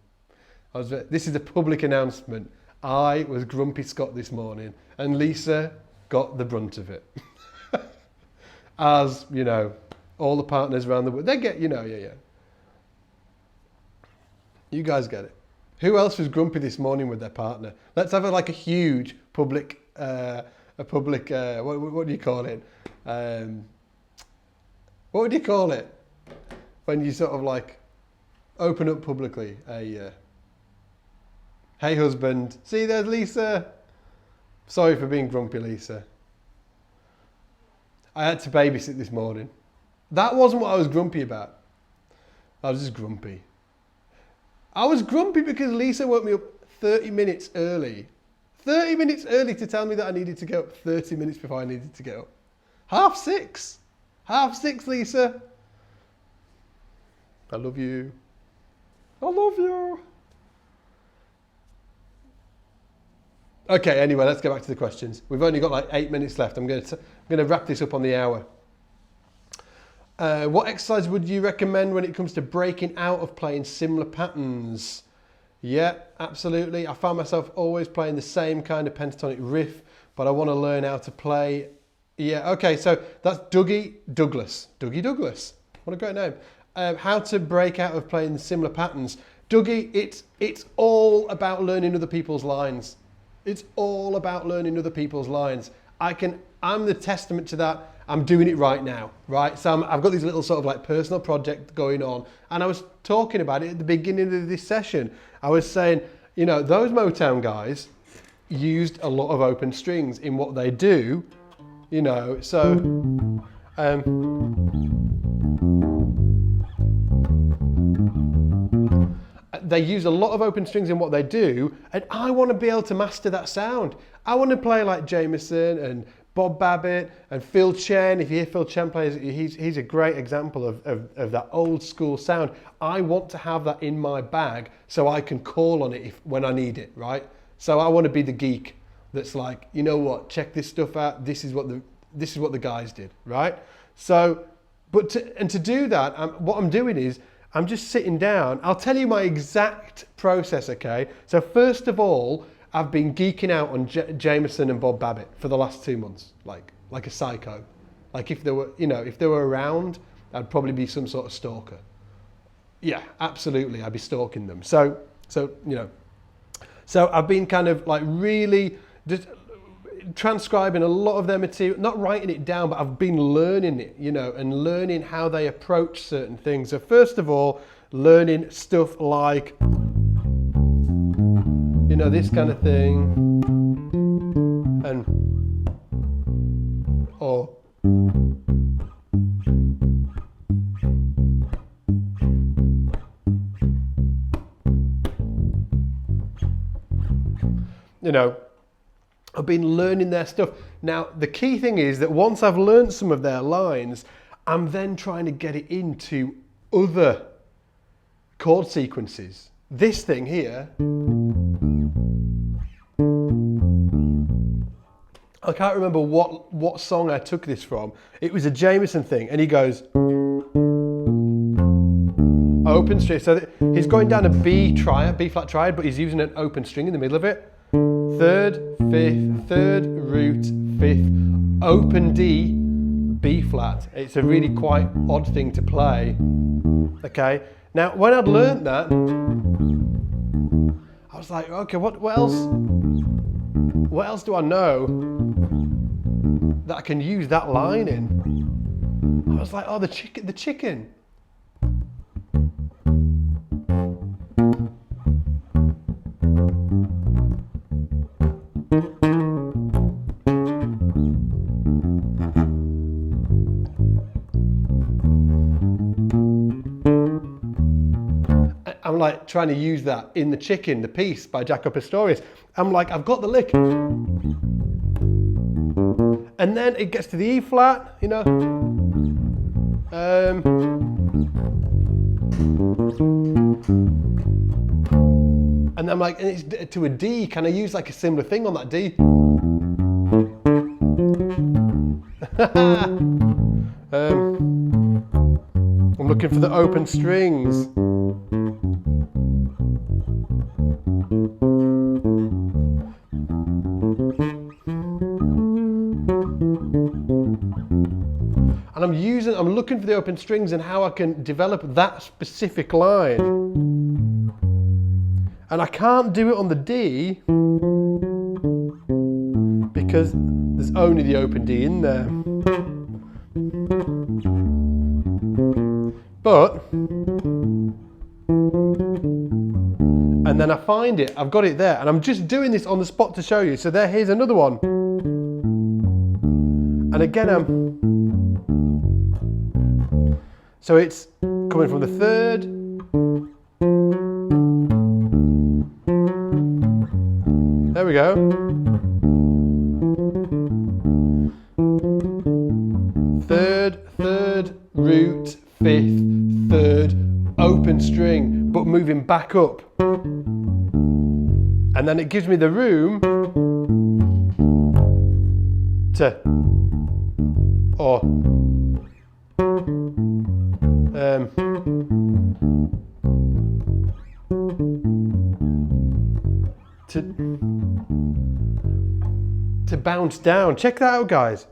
This is a public announcement. I was Grumpy Scott this morning, and Lisa got the brunt of it. As, you know, all the partners around the world, they get, yeah. You guys get it. Who else was grumpy this morning with their partner? Let's have a huge public, what do you call it? What would you call it? When you sort of like open up publicly hey husband, see there's Lisa. Sorry for being grumpy, Lisa. I had to babysit this morning. That wasn't what I was grumpy about. I was just grumpy. I was grumpy because Lisa woke me up 30 minutes early. 30 minutes early to tell me that I needed to get up 30 minutes before I needed to get up. 6:30. 6:30, Lisa. I love you. I love you. Okay, anyway, let's go back to the questions. We've only got like 8 minutes left. I'm going to wrap this up on the hour. What exercise would you recommend when it comes to breaking out of playing similar patterns? Yeah, absolutely. I found myself always playing the same kind of pentatonic riff, but I want to learn how to play. Yeah, okay, so that's Dougie Douglas. Dougie Douglas. What a great name. How to break out of playing similar patterns. Dougie, it's all about learning other people's lines. It's all about learning other people's lines. I'm the testament to that. I'm doing it right now, right? So I've got these little sort of like personal project going on, and I was talking about it at the beginning of this session. I was saying, those Motown guys used a lot of open strings in what they do, so they use a lot of open strings in what they do, and I want to be able to master that sound. I want to play like Jamerson and Bob Babbitt and Phil Chen. If you hear Phil Chen play, he's a great example of that old school sound. I want to have that in my bag so I can call on it when I need it, right? So I want to be the geek that's like, you know what, check this stuff out. This is what the guys did, right? So, to do that, what I'm doing is I'm just sitting down. I'll tell you my exact process, okay? So first of all, I've been geeking out on Jamerson and Bob Babbitt for the last 2 months, like a psycho. Like if they were around, I'd probably be some sort of stalker. Yeah, absolutely, I'd be stalking them. So I've been kind of like really just transcribing a lot of their material, not writing it down, but I've been learning it, and learning how they approach certain things. So first of all, learning stuff like, this kind of thing, or I've been learning their stuff. Now, the key thing is that once I've learned some of their lines, I'm then trying to get it into other chord sequences. This thing here, I can't remember what song I took this from. It was a Jamerson thing, and he goes open string. So he's going down a B flat triad, but he's using an open string in the middle of it. Third, fifth, third, root, fifth, open D, B flat. It's a really quite odd thing to play. Okay. Now, when I'd learned that, I was like, okay, what else? What else do I know that I can use that line in? I was like, oh, the chicken. I'm like trying to use that in The Chicken, the piece by Jaco Pastorius. I'm like, I've got the lick. And then it gets to the E flat, And I'm like, and it's to a D. Can I use like a similar thing on that D? I'm looking for the open strings. And I'm looking for the open strings and how I can develop that specific line. And I can't do it on the D because there's only the open D in there. But, and then I find it, I've got it there, and I'm just doing this on the spot to show you. So here's another one. And again, so it's coming from the third, there we go, third, root, fifth, third, open string, but moving back up. And then it gives me the room to, or to bounce down. Check that out, guys.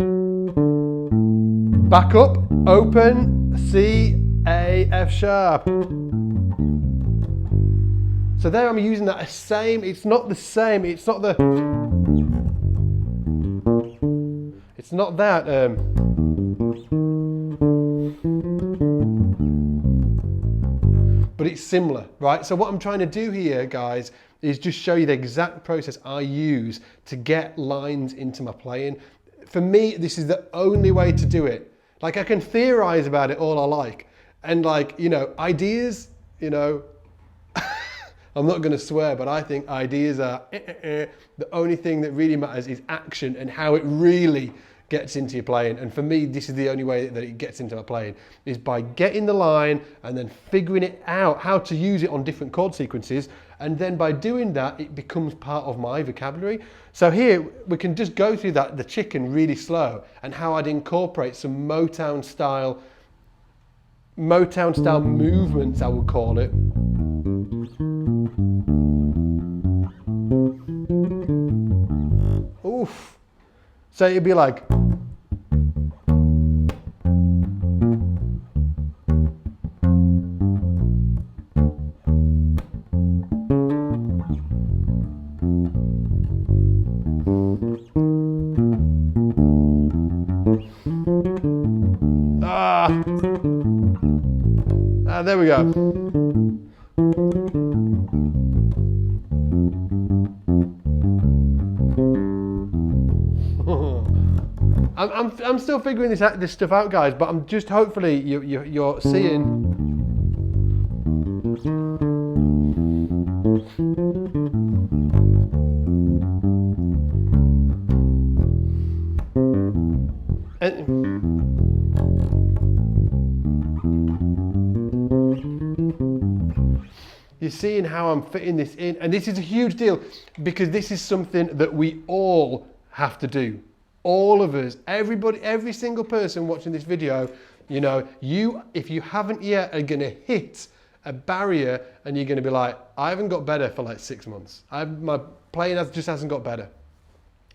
Back up, open, C, A, F sharp. So there I'm using that same, it's not the same, it's not that, but it's similar, right? So what I'm trying to do here, guys, is just show you the exact process I use to get lines into my playing. For me, this is the only way to do it. Like, I can theorize about it all I like. And like, you know, ideas, you know, I'm not going to swear, but I think ideas are the only thing that really matters is action and how it really gets into your playing. And for me, this is the only way that it gets into my playing, is by getting the line and then figuring it out, how to use it on different chord sequences. And then by doing that, it becomes part of my vocabulary. So here, we can just go through that, the chicken really slow, and how I'd incorporate some Motown style movements, I would call it. Oof. So it'd be like, there we go. I'm still figuring this stuff out, guys, but I'm just hopefully you're seeing. You're seeing how I'm fitting this in, and this is a huge deal because this is something that we all have to do. All of us, everybody, every single person watching this video, you know, if you haven't yet, are going to hit a barrier and you're going to be like, I haven't got better for like 6 months. My playing just hasn't got better,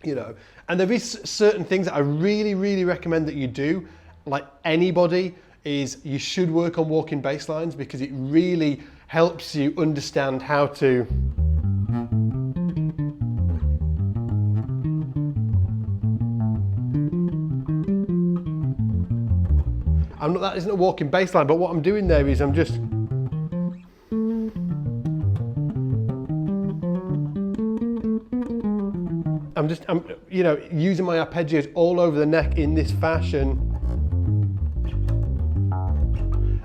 you know. And there is certain things that I really, really recommend that you do, like anybody, is you should work on walking bass lines because it really helps you understand how to that isn't a walking bass line, but what I'm doing there is I'm you know, using my arpeggios all over the neck in this fashion.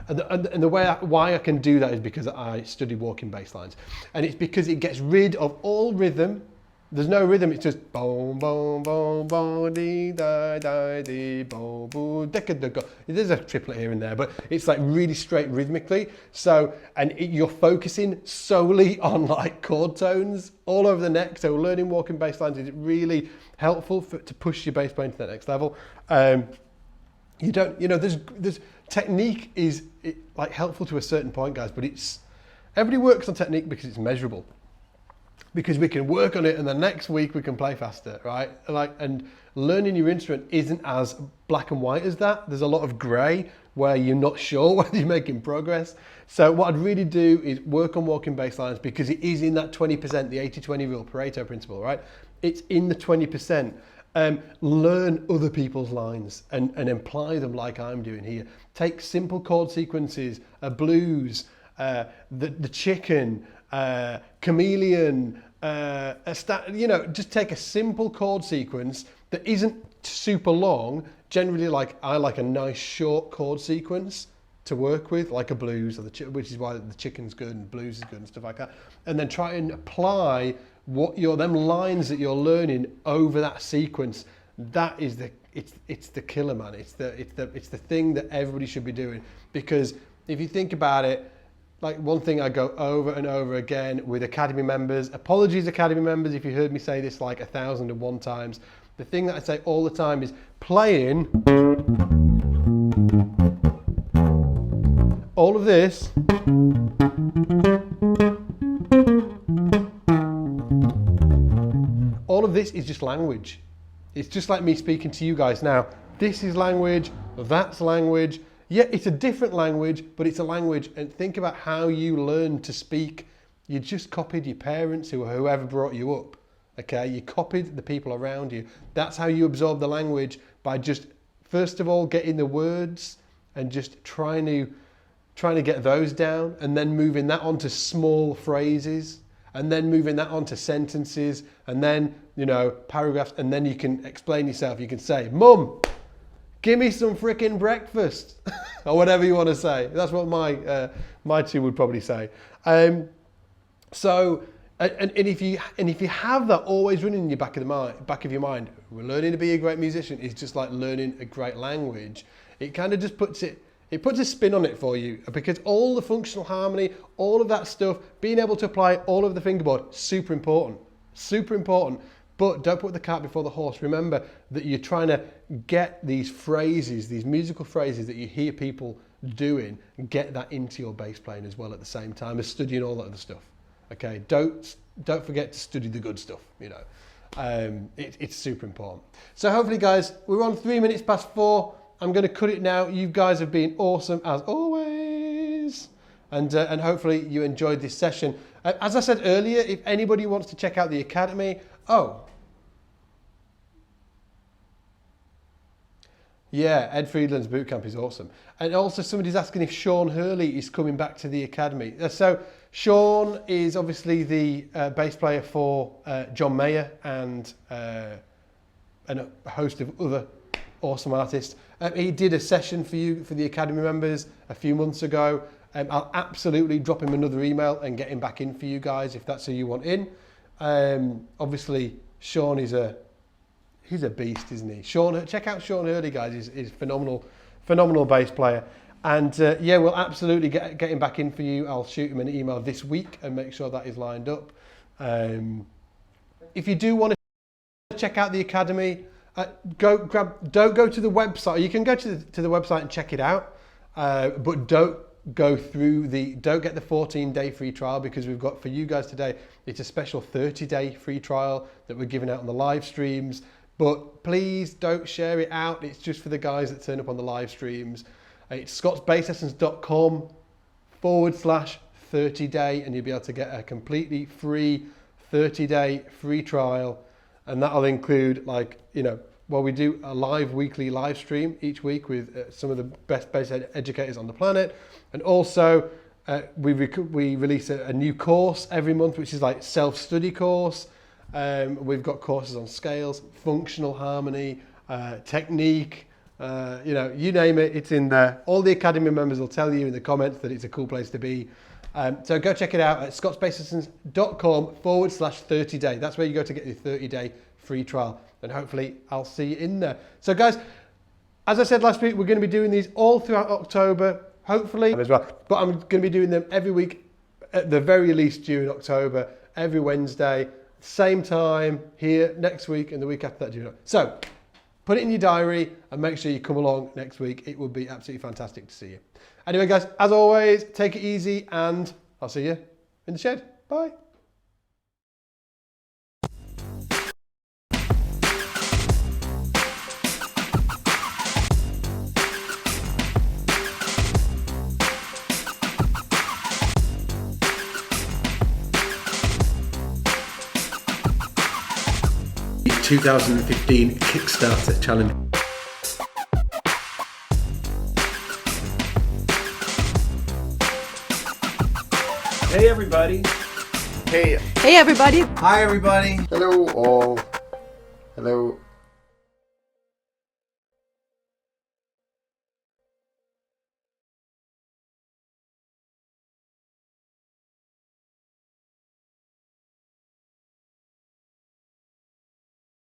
And the way why I can do that is because I studied walking bass lines, and it's because it gets rid of all rhythm. There's no rhythm. It's just boom, boom, boom, boom, dee, da, da, dee, boom, boom, da, da, da. There's a triplet here and there, but it's like really straight rhythmically. So, you're focusing solely on like chord tones all over the neck. So learning walking bass lines is really helpful to push your bass playing to that next level. You don't, you know, there's technique is like helpful to a certain point, guys, but everybody works on technique because it's measurable. because we can work on it and the next week we can play faster, right? And learning your instrument isn't as black and white as that. There's a lot of grey where you're not sure whether you're making progress. So what I'd really do is work on walking bass lines, because it is in that 20%, the 80-20 rule, Pareto principle, right? It's in the 20%. Learn other people's lines and apply them like I'm doing here. Take simple chord sequences, a blues, the chicken, chameleon, just take a simple chord sequence that isn't super long. Generally, I like a nice short chord sequence to work with, like a blues, which is why the chicken's good and blues is good and stuff like that. And then try and apply them lines that you're learning over that sequence. That is it's the killer, man. It's the thing that everybody should be doing, because if you think about it, like one thing I go over and over again with Academy members, apologies Academy members if you heard me say this like 1,001 times, the thing that I say all the time is playing all of this is just language. It's just like me speaking to you guys now. This is language, that's language. Yeah, it's a different language, but it's a language. And think about how you learn to speak. You just copied your parents or whoever brought you up. Okay, you copied the people around you. That's how you absorb the language, by just first of all getting the words and just trying to get those down, and then moving that onto small phrases, and then moving that onto sentences, and then paragraphs, and then you can explain yourself. You can say, "Mum, give me some freaking breakfast," or whatever you want to say. That's what my two would probably say. So if you have that always running in your back of your mind, learning to be a great musician is just like learning a great language. It kind of just puts a spin on it for you, because all the functional harmony, all of that stuff, being able to apply all over the fingerboard, super important. But don't put the cart before the horse. Remember that you're trying to get these phrases, these musical phrases that you hear people doing, and get that into your bass playing as well at the same time as studying all that other stuff. Okay, don't forget to study the good stuff. It's super important. So hopefully, guys, we're on 3 minutes past 4. I'm going to cut it now. You guys have been awesome as always, and hopefully you enjoyed this session. As I said earlier, if anybody wants to check out the Academy, yeah, Ed Friedland's bootcamp is awesome. And also somebody's asking if Sean Hurley is coming back to the Academy. So Sean is obviously the bass player for John Mayer and a host of other awesome artists. He did a session for the Academy members a few months ago. I'll absolutely drop him another email and get him back in for you guys if that's who you want in. Obviously, Sean he's a beast, isn't he? Check out Sean Hurley, guys. He's phenomenal bass player. And yeah, we'll absolutely get him back in for you. I'll shoot him an email this week and make sure that is lined up. If you do want to check out the Academy, don't go to the website. You can go to the website and check it out, but don't get the 14-day free trial, because we've got for you guys today, it's a special 30-day free trial that we're giving out on the live streams. But please don't share it out. It's just for the guys that turn up on the live streams. It's scottsbasslessons.com/30-day, and you'll be able to get a completely free 30-day free trial. And that'll include, we do a weekly live stream each week with some of the best bass educators on the planet. And also we release a new course every month, which is like self-study course. We've got courses on scales, functional harmony, technique, you name it, it's in there. All the Academy members will tell you in the comments that it's a cool place to be. So go check it out at scottsbasslessons.com/30-day. That's where you go to get your 30-day free trial. And hopefully I'll see you in there. So guys, as I said last week, we're going to be doing these all throughout October, hopefully as well. But I'm going to be doing them every week, at the very least during October, every Wednesday, same time here next week and the week after that. So put it in your diary and make sure you come along next week. It would be absolutely fantastic to see you. Anyway, guys, as always, take it easy and I'll see you in the shed. Bye. 2015 Kickstarter challenge. Hey everybody! Hey, Hey everybody! Hi everybody. hello all. Hello.